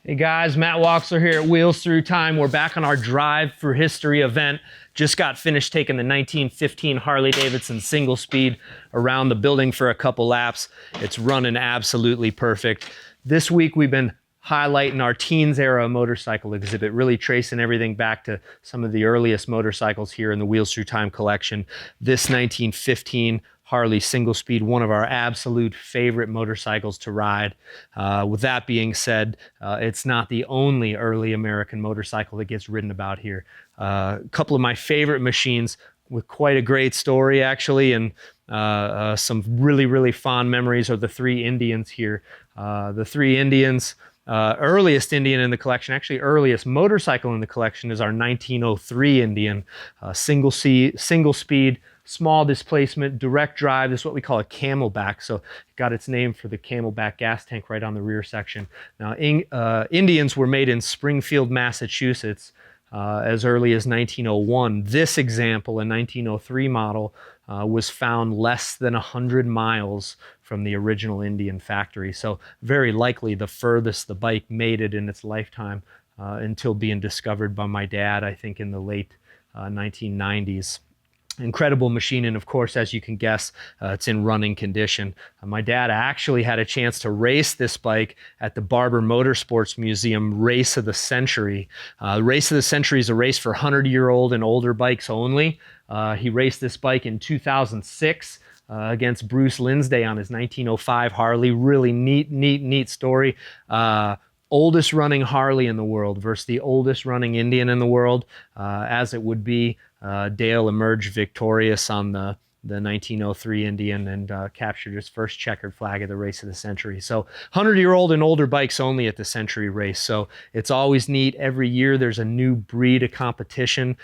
Hey guys, Matt Walksler here at Wheels Through Time. We're back on our Drive for History event. Just got finished taking the 1915 Harley-Davidson single speed around the building for a couple laps. It's running absolutely perfect. This week we've been highlighting our teens era motorcycle exhibit, really tracing everything back to some of the earliest motorcycles here in the Wheels Through Time collection. This 1915 Harley single speed, one of our absolute favorite motorcycles to ride. With that being said, it's not the only early American motorcycle that gets ridden about here. A couple of my favorite machines with quite a great story, actually, and some really, really fond memories are the three Indians here. The three Indians, earliest Indian in the collection, actually earliest motorcycle in the collection, is our 1903 Indian, single speed, small displacement, direct drive. This is what we call a Camelback. So it got its name for the Camelback gas tank right on the rear section. Now, Indians were made in Springfield, Massachusetts as early as 1901. This example, a 1903 model, was found less than 100 miles from the original Indian factory. So very likely the furthest the bike made it in its lifetime until being discovered by my dad, I think in the late 1990s. Incredible machine, and of course, as you can guess, it's in running condition. My dad actually had a chance to race this bike at the Barber Motorsports Museum Race of the Century. Race of the Century is a race for 100-year-old and older bikes only. He raced this bike in 2006 against Bruce Linsday on his 1905 Harley. Really neat story. Oldest running Harley in the world versus the oldest running Indian in the world, as it would be. Dale emerged victorious on the 1903 Indian and captured his first checkered flag of the Race of the Century. So 100-year-old and older bikes only at the Century race. So it's always neat. Every year there's a new breed of competition.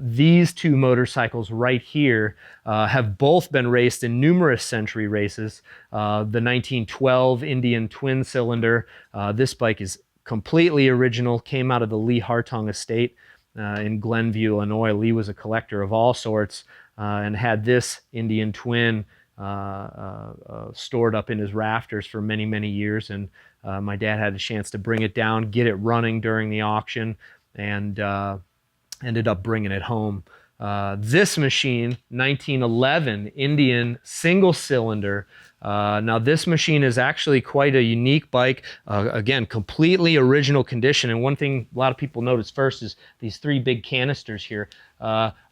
These two motorcycles right here have both been raced in numerous Century races. The 1912 Indian twin cylinder. This bike is completely original, came out of the Lee Hartung estate in Glenview, Illinois. Lee was a collector of all sorts and had this Indian twin stored up in his rafters for many, many years. And my dad had a chance to bring it down, get it running during the auction, and ended up bringing it home. This machine, 1911 Indian single cylinder. Now this machine is actually quite a unique bike. Again, completely original condition. And one thing a lot of people notice first is these three big canisters here.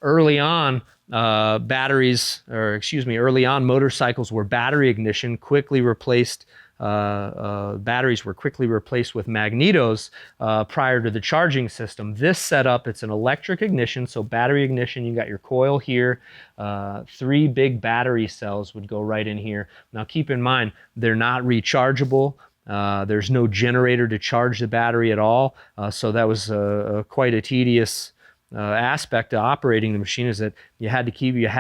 Early on, early on motorcycles were battery ignition, quickly replaced. Batteries were quickly replaced with magnetos prior to the charging system. This setup, it's an electric ignition, so battery ignition. You got your coil here. Three big battery cells would go right in here. Now keep in mind, they're not rechargeable. There's no generator to charge the battery at all. So that was quite a tedious aspect of operating the machine, is that you had to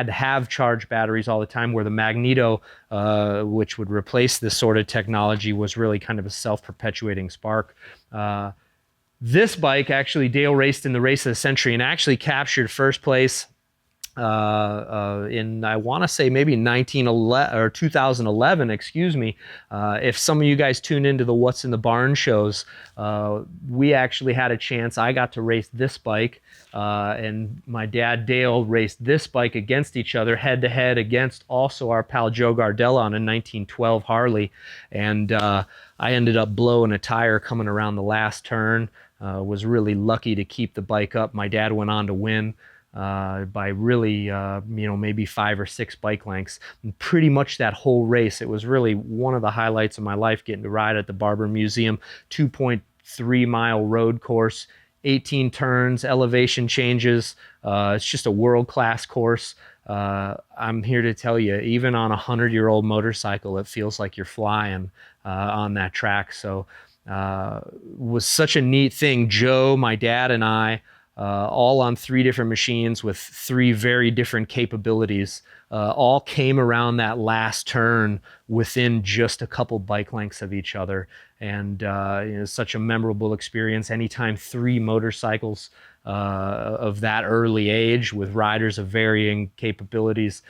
have charged batteries all the time, where the magneto, which would replace this sort of technology, was really kind of a self-perpetuating spark. This bike, actually, Dale raced in the Race of the Century and actually captured first place in, I want to say, maybe 2011, excuse me. If some of you guys tune into the What's in the Barn shows, we actually had a chance. I got to race this bike, and my dad Dale raced this bike against each other, head to head, against also our pal Joe Gardella on a 1912 Harley. And I ended up blowing a tire coming around the last turn. Was really lucky to keep the bike up. My dad went on to win by really, maybe 5 or 6 bike lengths. And pretty much that whole race, it was really one of the highlights of my life, getting to ride at the Barber Museum. 2.3-mile road course, 18 turns, elevation changes. It's just a world-class course. I'm here to tell you, even on a 100-year-old motorcycle, it feels like you're flying on that track. So was such a neat thing. Joe, my dad, and I, all on 3 different machines with 3 very different capabilities, all came around that last turn within just a couple bike lengths of each other. And such a memorable experience. Anytime 3 motorcycles of that early age with riders of varying capabilities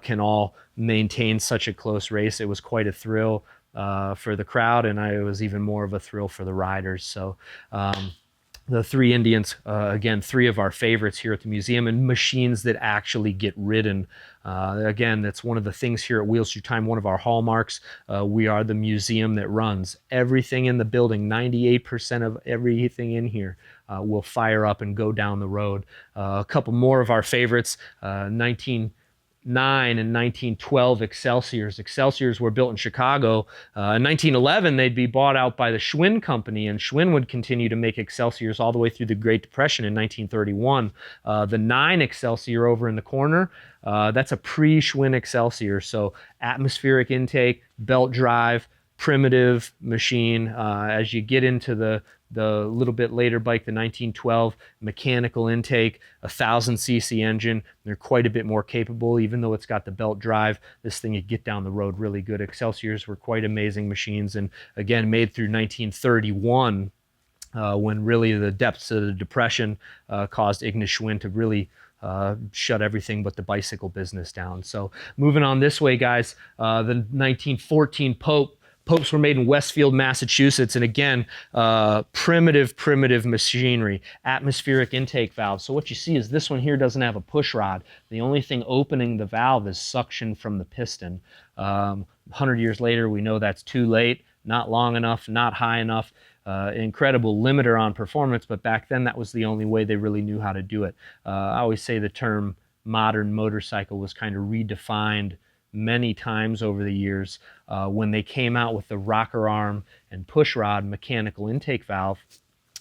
can all maintain such a close race, it was quite a thrill. for the crowd, and it was even more of a thrill for the riders. So the three Indians, again, three of our favorites here at the museum, and machines that actually get ridden. Again, that's one of the things here at Wheels Through Time, one of our hallmarks. We are the museum that runs. Everything in the building, 98% of everything in here will fire up and go down the road. A couple more of our favorites, 1909 and 1912 Excelsiors. Excelsiors were built in Chicago. In 1911, they'd be bought out by the Schwinn Company, and Schwinn would continue to make Excelsiors all the way through the Great Depression in 1931. The 9 Excelsior over in the corner, that's a pre-Schwinn Excelsior. So atmospheric intake, belt drive, primitive machine. As you get into the little bit later bike, the 1912, mechanical intake, 1,000cc engine. They're quite a bit more capable, even though it's got the belt drive. This thing, you get down the road really good. Excelsiors were quite amazing machines, and again, made through 1931, when really the depths of the Depression caused Ignis Schwinn to really shut everything but the bicycle business down. So moving on this way, guys, the 1914 Popes were made in Westfield, Massachusetts, and again, primitive machinery, atmospheric intake valve. So what you see is this one here doesn't have a push rod. The only thing opening the valve is suction from the piston. 100 years later, we know that's too late, not long enough, not high enough. Incredible limiter on performance, but back then that was the only way they really knew how to do it. I always say the term modern motorcycle was kind of redefined many times over the years when they came out with the rocker arm and push rod mechanical intake valve.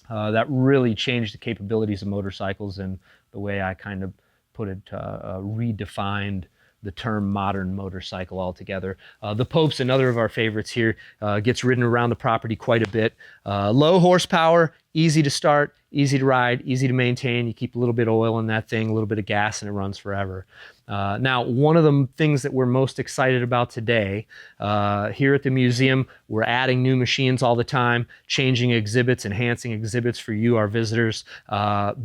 That really changed the capabilities of motorcycles, and the way I kind of put it, redefined the term modern motorcycle altogether. The Pope's, another of our favorites here, gets ridden around the property quite a bit. Low horsepower, easy to start, easy to ride, easy to maintain. You keep a little bit of oil in that thing, a little bit of gas, and it runs forever. Now, one of the things that we're most excited about today, here at the museum, we're adding new machines all the time, changing exhibits, enhancing exhibits for you, our visitors.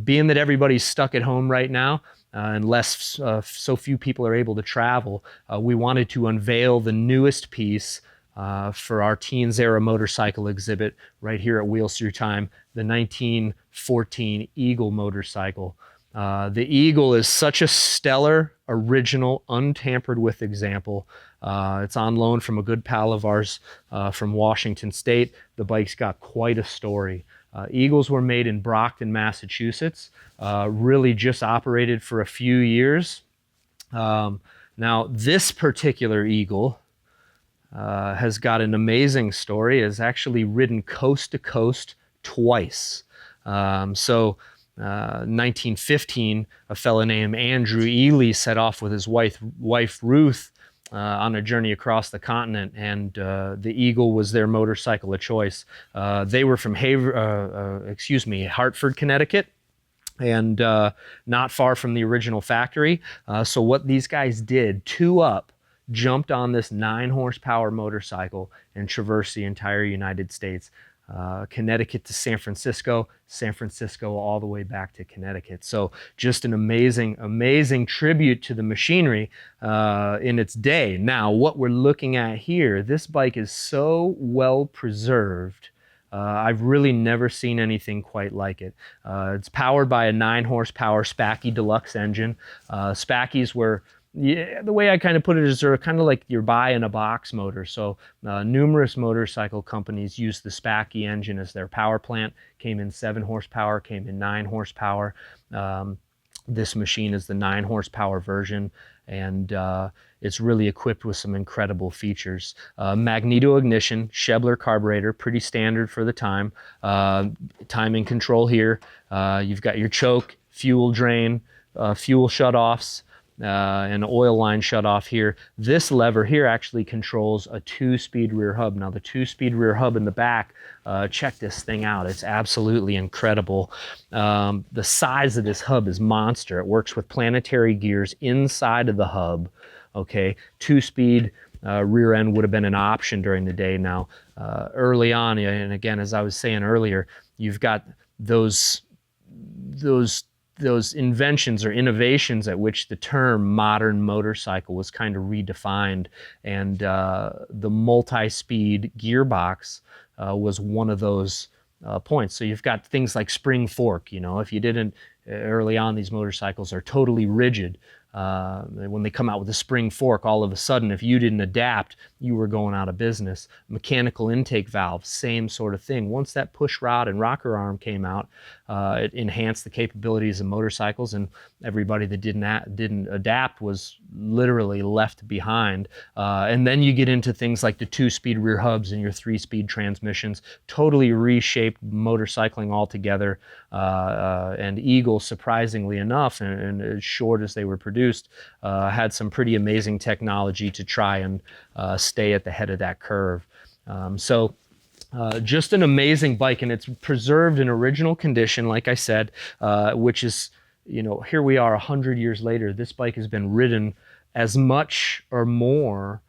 Being that everybody's stuck at home right now, unless so few people are able to travel, we wanted to unveil the newest piece for our Teens Era motorcycle exhibit right here at Wheels Through Time, the 1914 Eagle motorcycle. The Eagle is such a stellar, original, untampered with example. It's on loan from a good pal of ours from Washington State. The bike's got quite a story. Eagles were made in Brockton, Massachusetts, really just operated for a few years. Now, this particular Eagle has got an amazing story, has actually ridden coast to coast twice. 1915, a fellow named Andrew Ely set off with his wife Ruth on a journey across the continent, and the Eagle was their motorcycle of choice. They were from Hartford, Connecticut, and not far from the original factory. So what these guys did, two up, jumped on this 9 horsepower motorcycle and traversed the entire United States. Connecticut to San Francisco all the way back to Connecticut. So just an amazing tribute to the machinery in its day. Now, what we're looking at here, this bike is so well preserved. I've really never seen anything quite like it. It's powered by a 9 horsepower Spacky Deluxe engine. Spackies were, yeah, the way I kind of put it is they're kind of like your buy-in-a-box motor. So numerous motorcycle companies use the Spacky engine as their power plant. Came in 7 horsepower, came in 9 horsepower. This machine is the 9 horsepower version, and it's really equipped with some incredible features. Magneto ignition, Schebler carburetor, pretty standard for the time. Timing control here. You've got your choke, fuel drain, fuel shutoffs, and oil line shut off here. This lever here actually controls a 2-speed rear hub. Now the 2-speed rear hub in the back, check this thing out. It's absolutely incredible. The size of this hub is monster. It works with planetary gears inside of the hub. Okay, 2-speed rear end would have been an option during the day. Now, early on, and again, as I was saying earlier, you've got those those inventions or innovations at which the term modern motorcycle was kind of redefined, and the multi-speed gearbox was one of those points. So you've got things like spring fork. You know, if you didn't early on, these motorcycles are totally rigid. When they come out with a spring fork, all of a sudden, if you didn't adapt, you were going out of business. Mechanical intake valve, same sort of thing. Once that push rod and rocker arm came out, it enhanced the capabilities of motorcycles, and everybody that didn't adapt was literally left behind. And then you get into things like the 2-speed rear hubs and your 3-speed transmissions, totally reshaped motorcycling altogether. And Eagle, surprisingly enough, and as short as they were produced, had some pretty amazing technology to try and stay at the head of that curve. Just an amazing bike, and it's preserved in original condition, like I said, which is, you know, here we are 100 years later. This bike has been ridden as much or more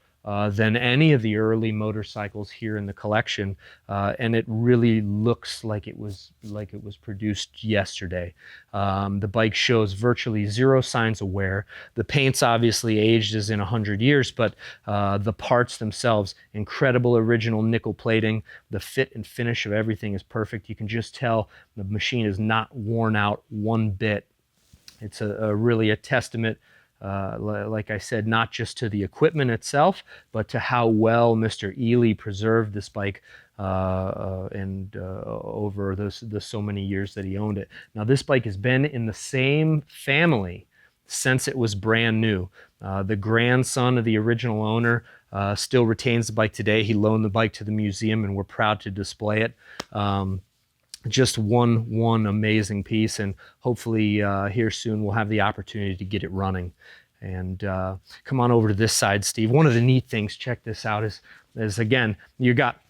than any of the early motorcycles here in the collection, and it really looks like it was produced yesterday. The bike shows virtually zero signs of wear. The paint's obviously aged as in 100 years, but the parts themselves, incredible original nickel plating. The fit and finish of everything is perfect. You can just tell the machine is not worn out one bit. It's really a testament, like I said, not just to the equipment itself, but to how well Mr. Ely preserved this bike over the so many years that he owned it. Now, this bike has been in the same family since it was brand new. The grandson of the original owner still retains the bike today. He loaned the bike to the museum, and we're proud to display it. Just one amazing piece, and hopefully here soon we'll have the opportunity to get it running. And come on over to this side, Steve. One of the neat things, check this out, is again, you got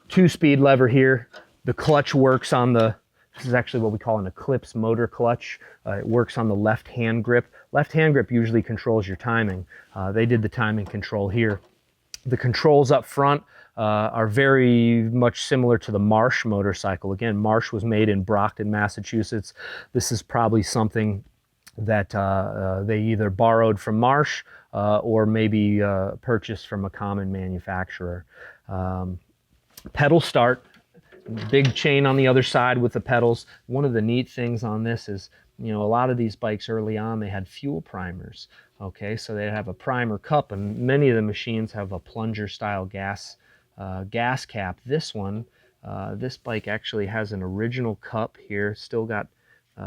2-speed lever here. The clutch works on this is actually what we call an Eclipse motor clutch. It works on the left hand grip. Left hand grip usually controls your timing. They did the timing control here. The controls up front are very much similar to the Marsh motorcycle. Again, Marsh was made in Brockton, Massachusetts. This is probably something that they either borrowed from Marsh or maybe purchased from a common manufacturer. Pedal start, big chain on the other side with the pedals. One of the neat things on this is, you know, a lot of these bikes early on, they had fuel primers. Okay, so they have a primer cup, and many of the machines have a plunger style gas cap. This one, this bike actually has an original cup here, still got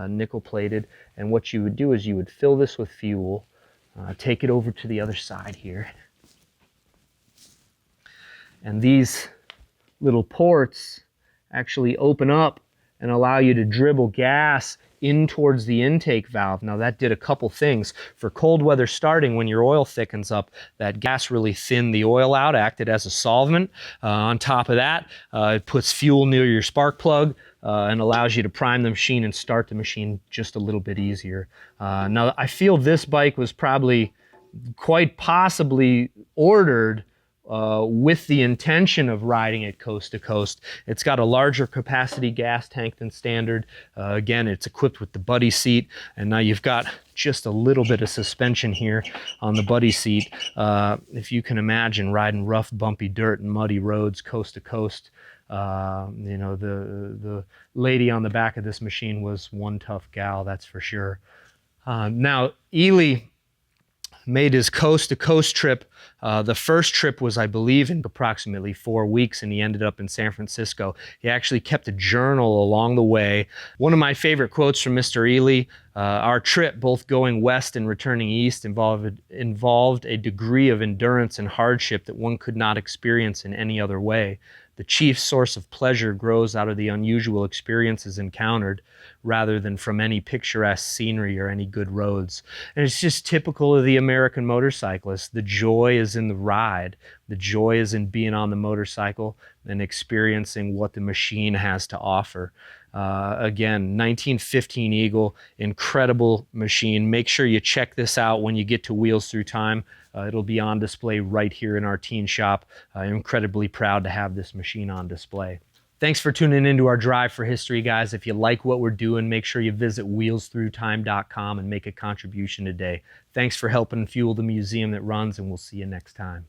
nickel plated, and what you would do is you would fill this with fuel, take it over to the other side here, and these little ports actually open up and allow you to dribble gas in towards the intake valve. Now that did a couple things. For cold weather starting, when your oil thickens up, that gas really thinned the oil out, acted as a solvent. On top of that, it puts fuel near your spark plug and allows you to prime the machine and start the machine just a little bit easier. Now I feel this bike was probably quite possibly ordered with the intention of riding it coast to coast. It's got a larger capacity gas tank than standard. Again, it's equipped with the buddy seat, and now you've got just a little bit of suspension here on the buddy seat. If you can imagine riding rough, bumpy dirt and muddy roads coast to coast, you know, the lady on the back of this machine was one tough gal, that's for sure. Now, Ely made his coast-to-coast trip. The first trip was, I believe, in approximately 4 weeks, and he ended up in San Francisco. He actually kept a journal along the way. One of my favorite quotes from Mr. Ely, our trip, both going west and returning east, involved a degree of endurance and hardship that one could not experience in any other way. The chief source of pleasure grows out of the unusual experiences encountered rather than from any picturesque scenery or any good roads. And it's just typical of the American motorcyclist. The joy is in the ride. The joy is in being on the motorcycle and experiencing what the machine has to offer. Again, 1915 Eagle, incredible machine. Make sure you check this out when you get to Wheels Through Time. It'll be on display right here in our teen shop. I'm incredibly proud to have this machine on display. Thanks for tuning into our Drive for History, guys. If you like what we're doing, make sure you visit wheelsthroughtime.com and make a contribution today. Thanks for helping fuel the museum that runs, and we'll see you next time.